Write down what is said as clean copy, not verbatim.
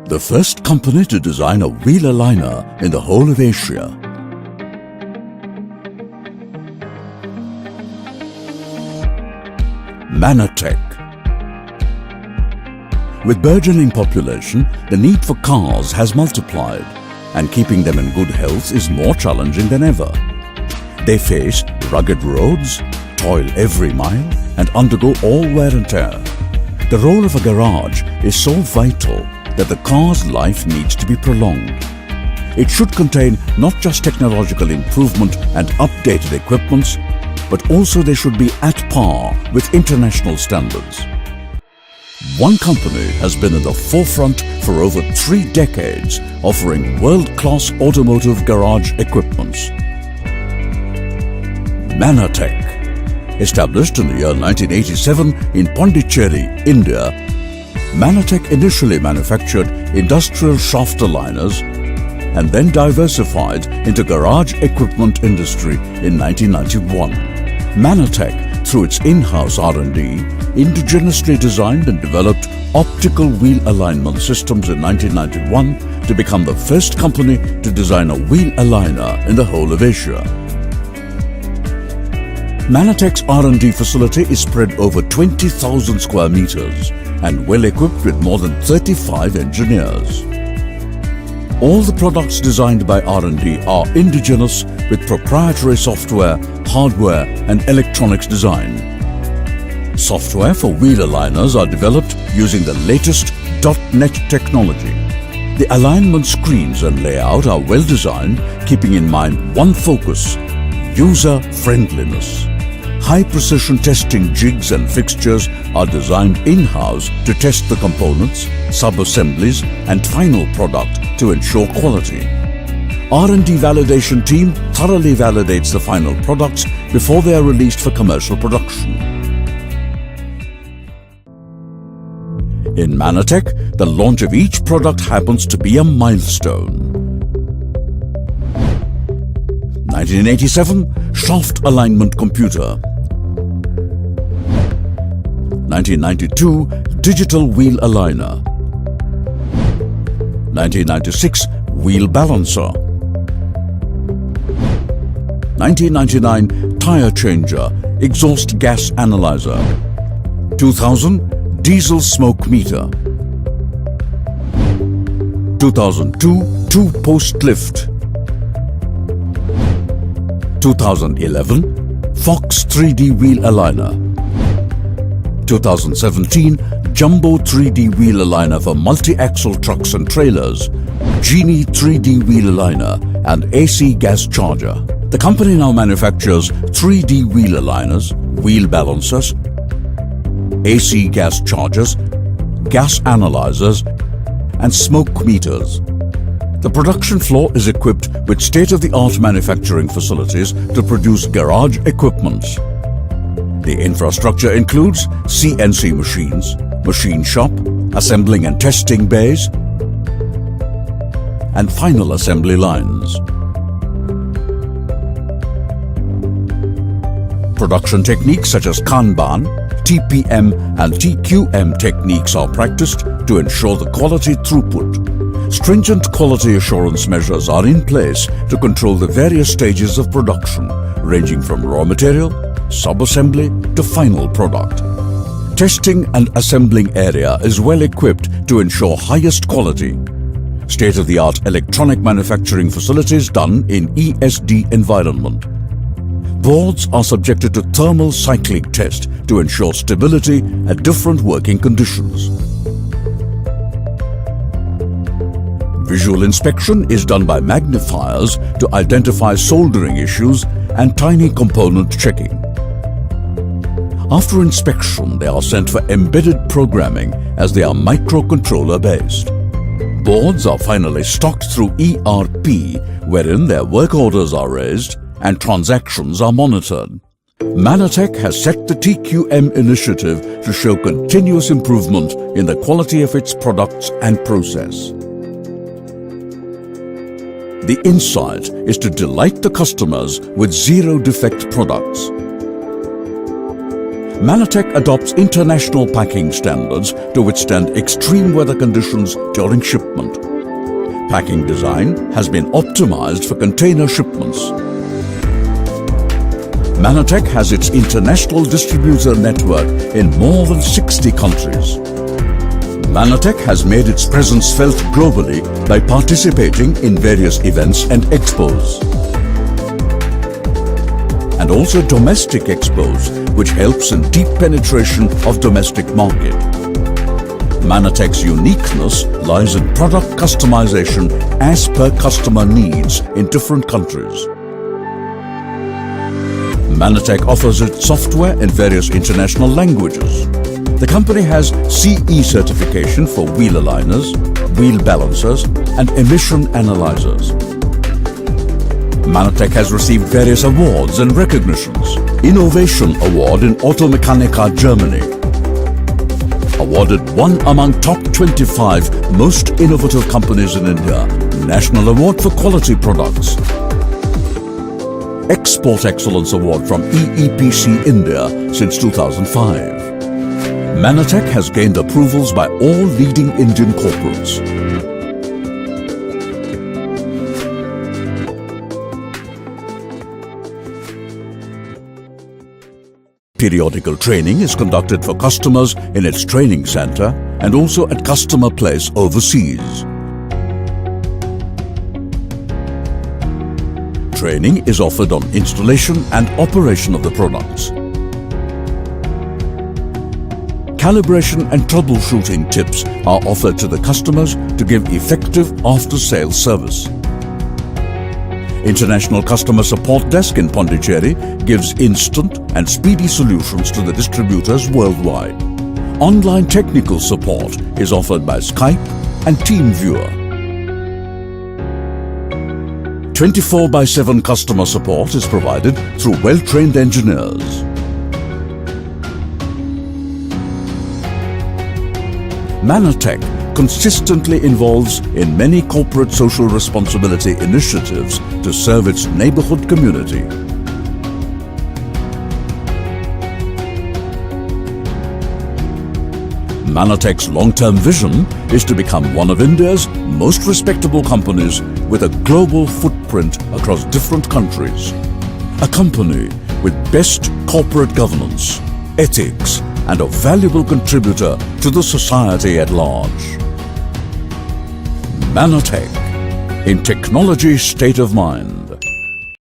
The first company to design a wheel aligner in the whole of Asia. Manatec. With burgeoning population, the need for cars has multiplied, and keeping them in good health is more challenging than ever. They face rugged roads, toil every mile, and undergo all wear and tear. The role of a garage is so vital that the car's life needs to be prolonged. It should contain not just technological improvement and updated equipments, but also they should be at par with international standards. One company has been in the forefront for over 3 decades, offering world-class automotive garage equipments. Manatec. Established in the year 1987 in Pondicherry, India, Manatec initially manufactured industrial shaft aligners and then diversified into garage equipment industry in 1991. Manatec, through its in-house R&D, indigenously designed and developed optical wheel alignment systems in 1991 to become the first company to design a wheel aligner in the whole of Asia. Manatec's R&D facility is spread over 20,000 square meters and well equipped with more than 35 engineers. All the products designed by R&D are indigenous with proprietary software, hardware and electronics design. Software for wheel aligners are developed using the latest .NET technology. The alignment screens and layout are well designed, keeping in mind one focus: user-friendliness. High-precision testing jigs and fixtures are designed in-house to test the components, sub-assemblies and final product to ensure quality. R&D validation team thoroughly validates the final products before they are released for commercial production. In Manatec, the launch of each product happens to be a milestone. 1987, shaft alignment computer. 1992, digital wheel aligner. 1996, wheel balancer. 1999, tire changer, exhaust gas analyzer. 2000, diesel smoke meter. 2002, two-post lift. 2011, Fox 3D wheel aligner. 2017, Jumbo 3D wheel aligner for multi-axle trucks and trailers, Genie 3D wheel aligner and AC gas charger. The company now manufactures 3D wheel aligners, wheel balancers, AC gas chargers, gas analyzers and smoke meters. The production floor is equipped with state-of-the-art manufacturing facilities to produce garage equipment. The infrastructure includes CNC machines, machine shop, assembling and testing bays, and final assembly lines. Production techniques such as Kanban, TPM and TQM techniques are practiced to ensure the quality throughput. Stringent quality assurance measures are in place to control the various stages of production, ranging from raw material, sub-assembly to final product. Testing and assembling area is well equipped to ensure highest quality. State-of-the-art electronic manufacturing facilities done in ESD environment. Boards are subjected to thermal cyclic test to ensure stability at different working conditions. Visual inspection is done by magnifiers to identify soldering issues and tiny component checking. After inspection, they are sent for embedded programming as they are microcontroller based. Boards are finally stocked through ERP, wherein their work orders are raised and transactions are monitored. Manatec has set the TQM initiative to show continuous improvement in the quality of its products and process. The insight is to delight the customers with zero defect products. Manatec adopts international packing standards to withstand extreme weather conditions during shipment. Packing design has been optimized for container shipments. Manatec has its international distributor network in more than 60 countries. Manatec has made its presence felt globally by participating in various events and expos, and also domestic expos, which helps in deep penetration of domestic market. Manatec's uniqueness lies in product customization as per customer needs in different countries. Manatec offers its software in various international languages. The company has CE certification for wheel aligners, wheel balancers and emission analyzers. Manatec has received various awards and recognitions. Innovation Award in Automechanica, Germany. Awarded one among top 25 most innovative companies in India. National Award for Quality Products. Export Excellence Award from EEPC India since 2005. Manatec has gained approvals by all leading Indian corporates. Periodical training is conducted for customers in its training center and also at customer place overseas. Training is offered on installation and operation of the products. Calibration and troubleshooting tips are offered to the customers to give effective after-sales service. International Customer Support Desk in Pondicherry gives instant and speedy solutions to the distributors worldwide. Online technical support is offered by Skype and TeamViewer. 24/7 customer support is provided through well-trained engineers. Manatec consistently involves in many corporate social responsibility initiatives to serve its neighborhood community. Manatec's long-term vision is to become one of India's most respectable companies with a global footprint across different countries. A company with best corporate governance, ethics, and a valuable contributor to the society at large. Manatec, in technology state of mind.